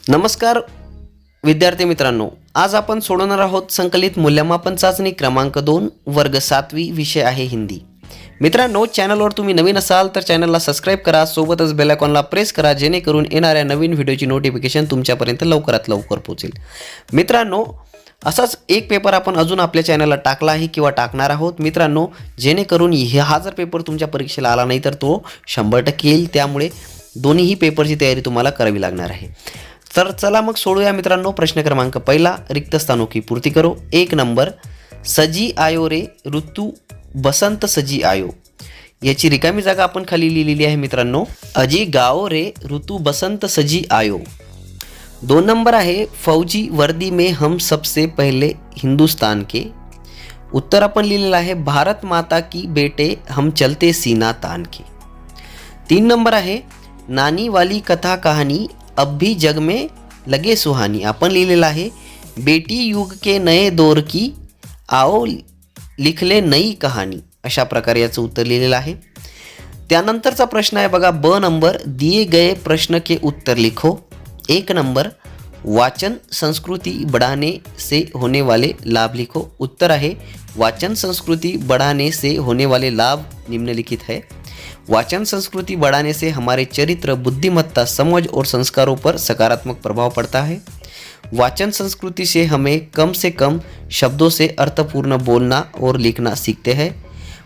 नमस्कार विद्यार्थी मित्रांनो, आज आपण सोडवणार आहोत संकलित मूल्यमापन चाचणी क्रमांक 2 वर्ग 7वी विषय आहे हिंदी। मित्रांनो, चॅनलवर तुम्ही नवीन असाल तर चॅनलला सबस्क्राइब करा, सोबतच बेल आयकॉनला प्रेस करा जेणेकरून येणाऱ्या नवीन व्हिडिओची नोटिफिकेशन तुमच्यापर्यंत लवकरात लवकर पोहोचेल। मित्रांनो, असाच एक पेपर आपण अजून आपल्या चॅनलला टाकला आहे किंवा टाकणार आहोत मित्रांनो, जेणेकरून हा जर पेपर तुमच्या परीक्षेला आला नाही तर तो 100% येईल। त्यामुळे दोन्हीही पेपरची तयारी तुम्हाला करावी लागणार आहे। तर चला मग सोडूया मित्रांनो। प्रश्न क्रमांक पहिला, रिक्त स्थानों की पूर्ति करो। 1 नंबर, सजी आयो रे ऋतू बसंत सजी आयो। याची रिकामी जागा आपण खाली लिहिलेली आहे मित्रांनो। अजी गाओ रे ऋतू बसंत सजी आयो। 2 नंबर आहे, फौजी वर्दी में हम सबसे पहले हिंदुस्तान के। उत्तर आपण लिहिलेलं आहे, भारत माता की बेटे हम चलते सीना तान के। 3 नंबर आहे, नानी वाली कथा कहानी अब भी जग में लगे सुहानी। आपण लिहिलेलं आहे, बेटी युग के नए दौर की आओ लिख ले नई कहानी। अशा प्रकारे याचं उत्तर लिहिलेलं आहे। त्यानंतरचा प्रश्न आहे बघा, ब नंबर, दिए गए प्रश्न के उत्तर लिखो। 1 नंबर, वाचन संस्कृति बढ़ाने से होने वाले लाभ लिखो। उत्तर आहे, वाचन संस्कृति बढ़ाने से होने वाले लाभ निम्नलिखित है। वाचन संस्कृति बढ़ाने से हमारे चरित्र, बुद्धिमत्ता, समझ और संस्कारों पर सकारात्मक प्रभाव पड़ता है। वाचन संस्कृति से हमें कम से कम शब्दों से अर्थपूर्ण बोलना और लिखना सीखते हैं।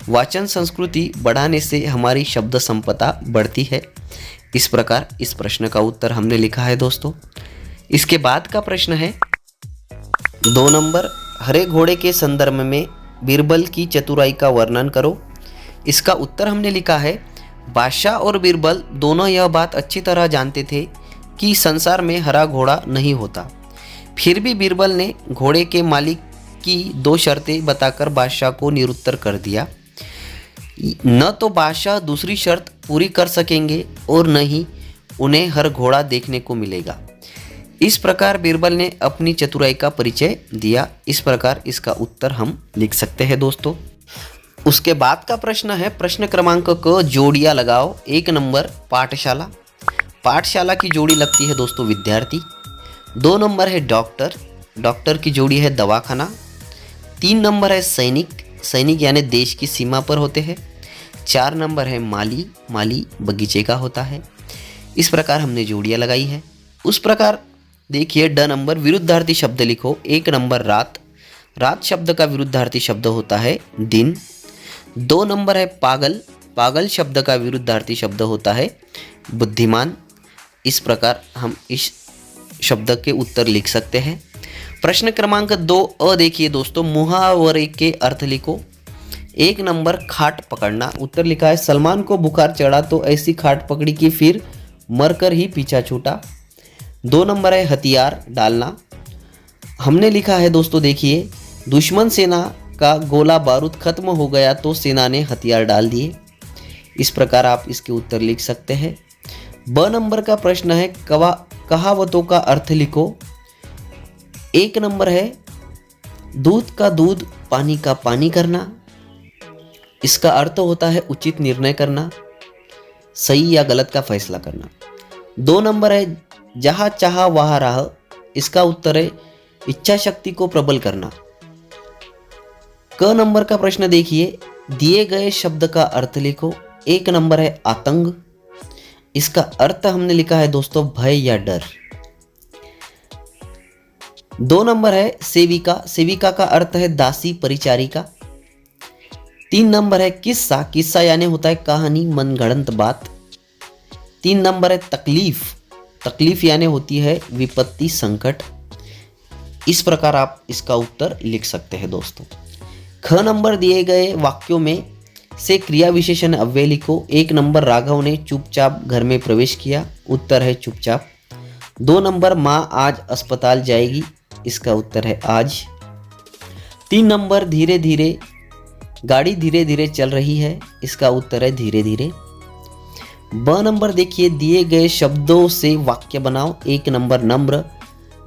वाचन संस्कृति बढ़ाने से हमारी शब्द संपदा बढ़ती है। इस प्रकार इस प्रश्न का उत्तर हमने लिखा है दोस्तों। इसके बाद का प्रश्न है 2 नंबर, हरे घोड़े के संदर्भ में बीरबल की चतुराई का वर्णन करो। इसका उत्तर हमने लिखा है, बादशाह और बीरबल दोनों यह बात अच्छी तरह जानते थे कि संसार में हरा घोड़ा नहीं होता। फिर भी बीरबल ने घोड़े के मालिक की 2 शर्तें बताकर बादशाह को निरुत्तर कर दिया। न तो बादशाह दूसरी शर्त पूरी कर सकेंगे और न ही उन्हें हर घोड़ा देखने को मिलेगा। इस प्रकार बीरबल ने अपनी चतुराई का परिचय दिया। इस प्रकार इसका उत्तर हम लिख सकते हैं दोस्तों। उसके बाद का प्रश्न है प्रश्न क्रमांक क, जोड़ियाँ लगाओ। 1 नंबर, पाठशाला। पाठशाला की जोड़ी लगती है दोस्तों विद्यार्थी। 2 नंबर है डॉक्टर। डॉक्टर की जोड़ी है दवाखाना। 3 नंबर है सैनिक। सैनिक यानी देश की सीमा पर होते हैं। 4 नंबर है माली। माली बगीचे का होता है। इस प्रकार हमने जोड़ियाँ लगाई है। उस प्रकार देखिए, ड नंबर, विरुद्धार्थी शब्द लिखो। 1 नंबर, रात। रात शब्द का विरुद्धार्थी शब्द होता है दिन। 2 नंबर है पागल। पागल शब्द का विरुद्धार्थी शब्द होता है बुद्धिमान। इस प्रकार हम इस शब्द के उत्तर लिख सकते हैं। प्रश्न क्रमांक 2 अ देखिए दोस्तों, मुहावरे के अर्थ लिखो। 1 नंबर, खाट पकड़ना। उत्तर लिखा है, सलमान को बुखार चढ़ा तो ऐसी खाट पकड़ी कि फिर मरकर ही पीछा छूटा। 2 नंबर है, हथियार डालना। हमने लिखा है दोस्तों, देखिए, दुश्मन सेना का गोला बारूद खत्म हो गया तो सेना ने हथियार डाल दिए। इस प्रकार आप इसके उत्तर लिख सकते हैं। ब नंबर का प्रश्न है, कहावतों का अर्थ लिखो। 1 नंबर है, दूध का दूध, पानी का पानी करना। इसका अर्थ होता है उचित निर्णय करना, सही या गलत का फैसला करना। 2 नंबर है, जहाँ चाहा वहाँ राह। इसका उत्तर है इच्छा शक्ति को प्रबल करना। क नंबर का प्रश्न देखिए, दिए गए शब्द का अर्थ लिखो। 1 नंबर है, आतंक। इसका अर्थ हमने लिखा है दोस्तों भय या डर। 2 नंबर है, सेविका। सेविका का अर्थ है दासी, परिचारिका। 3 नंबर है, किस्सा। किस्सा यानी होता है कहानी, मनगढ़ंत बात। 3 नंबर है, तकलीफ। तकलीफ यानी होती है विपत्ति, संकट। इस प्रकार आप इसका उत्तर लिख सकते हैं दोस्तों। ख नंबर, दिए गए वाक्यों में से क्रिया विशेषण अव्यय लिखो। 1 नंबर, राघव ने चुपचाप घर में प्रवेश किया। उत्तर है चुपचाप। 2 नंबर, माँ आज अस्पताल जाएगी। इसका उत्तर है आज। 3 नंबर, धीरे धीरे गाड़ी धीरे धीरे चल रही है। इसका उत्तर है धीरे धीरे। ब नंबर देखिए, दिए गए शब्दों से वाक्य बनाओ। 1 नंबर, नम्र।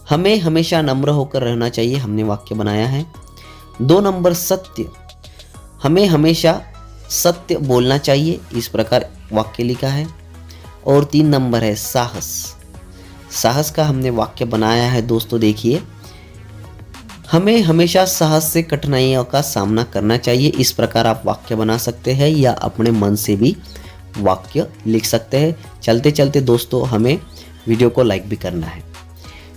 हमें हमेशा नम्र होकर रहना चाहिए। हमने वाक्य बनाया है। 2 नंबर, सत्य। हमें हमेशा सत्य बोलना चाहिए। इस प्रकार वाक्य लिखा है। और 3 नंबर है, साहस। साहस का हमने वाक्य बनाया है दोस्तों। देखिए, हमें हमेशा साहस से कठिनाइयों का सामना करना चाहिए। इस प्रकार आप वाक्य बना सकते हैं या अपने मन से भी वाक्य लिख सकते हैं। चलते चलते दोस्तों हमें वीडियो को लाइक भी करना है।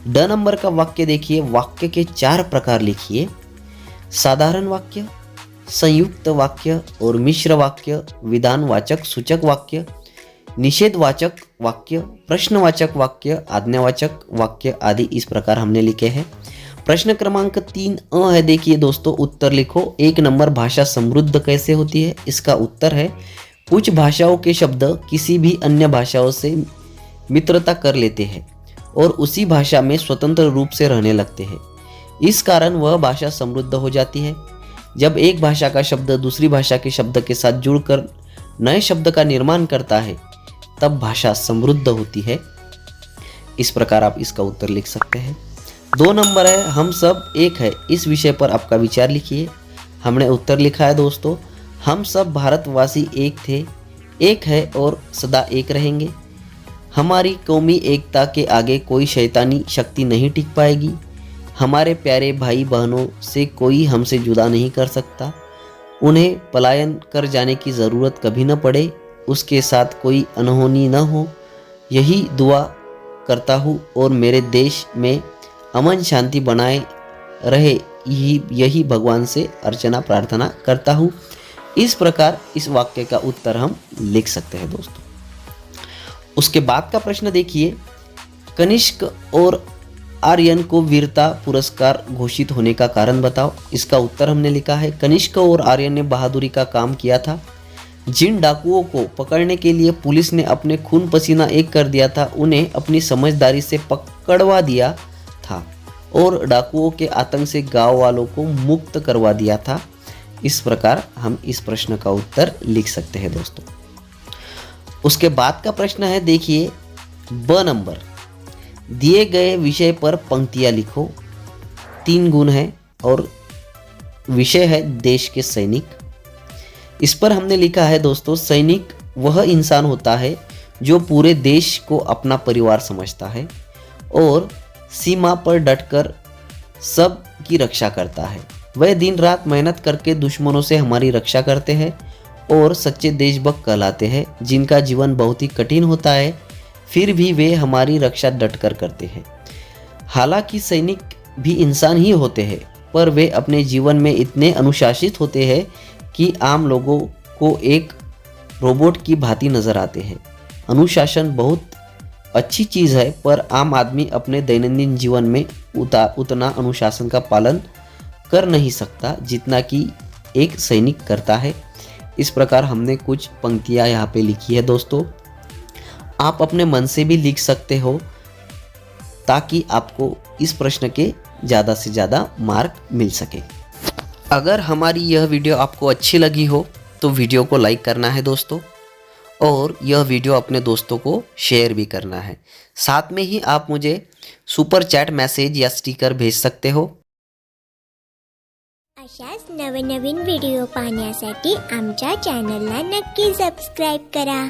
ड नंबर का वाक्य देखिए, वाक्य के 4 प्रकार लिखिए। साधारण वाक्य, संयुक्त वाक्य और मिश्र वाक्य, विधानवाचक सूचक वाक्य, निषेधवाचक वाक्य, प्रश्नवाचक वाक्य, आज्ञावाचक वाक्य आदि इस प्रकार हमने लिखे हैं। प्रश्न क्रमांक 3 है। देखिए दोस्तों, उत्तर लिखो। 1 नंबर, भाषा समृद्ध कैसे होती है? इसका उत्तर है, कुछ भाषाओं के शब्द किसी भी अन्य भाषाओं से मित्रता कर लेते हैं और उसी भाषा में स्वतंत्र रूप से रहने लगते हैं। इस कारण वह भाषा समृद्ध हो जाती है। जब एक भाषा का शब्द दूसरी भाषा के शब्द के साथ जुड़कर नए शब्द का निर्माण करता है, तब भाषा समृद्ध होती है। इस प्रकार आप इसका उत्तर लिख सकते हैं। 2 नंबर है, हम सब एक है। इस विषय पर आपका विचार लिखिए। हमने उत्तर लिखा है दोस्तों, हम सब भारतवासी एक थे, एक है और सदा एक रहेंगे। हमारी कौमी एकता के आगे कोई शैतानी शक्ति नहीं टिक पाएगी। हमारे प्यारे भाई बहनों से कोई हमसे जुदा नहीं कर सकता। उन्हें पलायन कर जाने की ज़रूरत कभी न पड़े, उसके साथ कोई अनहोनी न हो, यही दुआ करता हूँ और मेरे देश में अमन शांति बनाए रहे, यही भगवान से अर्चना प्रार्थना करता हूँ। इस प्रकार इस वाक्य का उत्तर हम लिख सकते हैं दोस्तों। उसके बाद का प्रश्न देखिए, कनिष्क और आर्यन को वीरता पुरस्कार घोषित होने का कारण बताओ। इसका उत्तर हमने लिखा है, कनिष्क और आर्यन ने बहादुरी का काम किया था। जिन डाकुओं को पकड़ने के लिए पुलिस ने अपने खून पसीना एक कर दिया था, उन्हें अपनी समझदारी से पकड़वा दिया था और डाकुओं के आतंक से गांव वालों को मुक्त करवा दिया था। इस प्रकार हम इस प्रश्न का उत्तर लिख सकते हैं दोस्तों। उसके बाद का प्रश्न है, देखिए ब नंबर, दिए गए विषय पर पंक्तियां लिखो। 3 गुण है और विषय है देश के सैनिक। इस पर हमने लिखा है दोस्तों, सैनिक वह इंसान होता है जो पूरे देश को अपना परिवार समझता है और सीमा पर डटकर सब की रक्षा करता है। वह दिन रात मेहनत करके दुश्मनों से हमारी रक्षा करते हैं और सच्चे देशभक्त कहलाते हैं, जिनका जीवन बहुत ही कठिन होता है, फिर भी वे हमारी रक्षा डटकर करते हैं। हालांकि सैनिक भी इंसान ही होते हैं, पर वे अपने जीवन में इतने अनुशासित होते हैं कि आम लोगों को एक रोबोट की भांति नजर आते हैं। अनुशासन बहुत अच्छी चीज़ है, पर आम आदमी अपने दैनंदिन जीवन में उतना अनुशासन का पालन कर नहीं सकता जितना कि एक सैनिक करता है। इस प्रकार हमने कुछ पंक्तियां यहाँ पे लिखी है दोस्तों। आप अपने मन से भी लिख सकते हो ताकि आपको इस प्रश्न के ज़्यादा से ज़्यादा मार्क मिल सके। अगर हमारी यह वीडियो आपको अच्छी लगी हो तो वीडियो को लाइक करना है दोस्तों, और यह वीडियो अपने दोस्तों को शेयर भी करना है। साथ में ही आप मुझे सुपर चॅट मैसेज या स्टिकर भेज सकते हो। अशाच नवनवीन व्हिडिओ पाहण्यासाठी आमच्या चॅनलला नक्की सबस्क्राईब करा।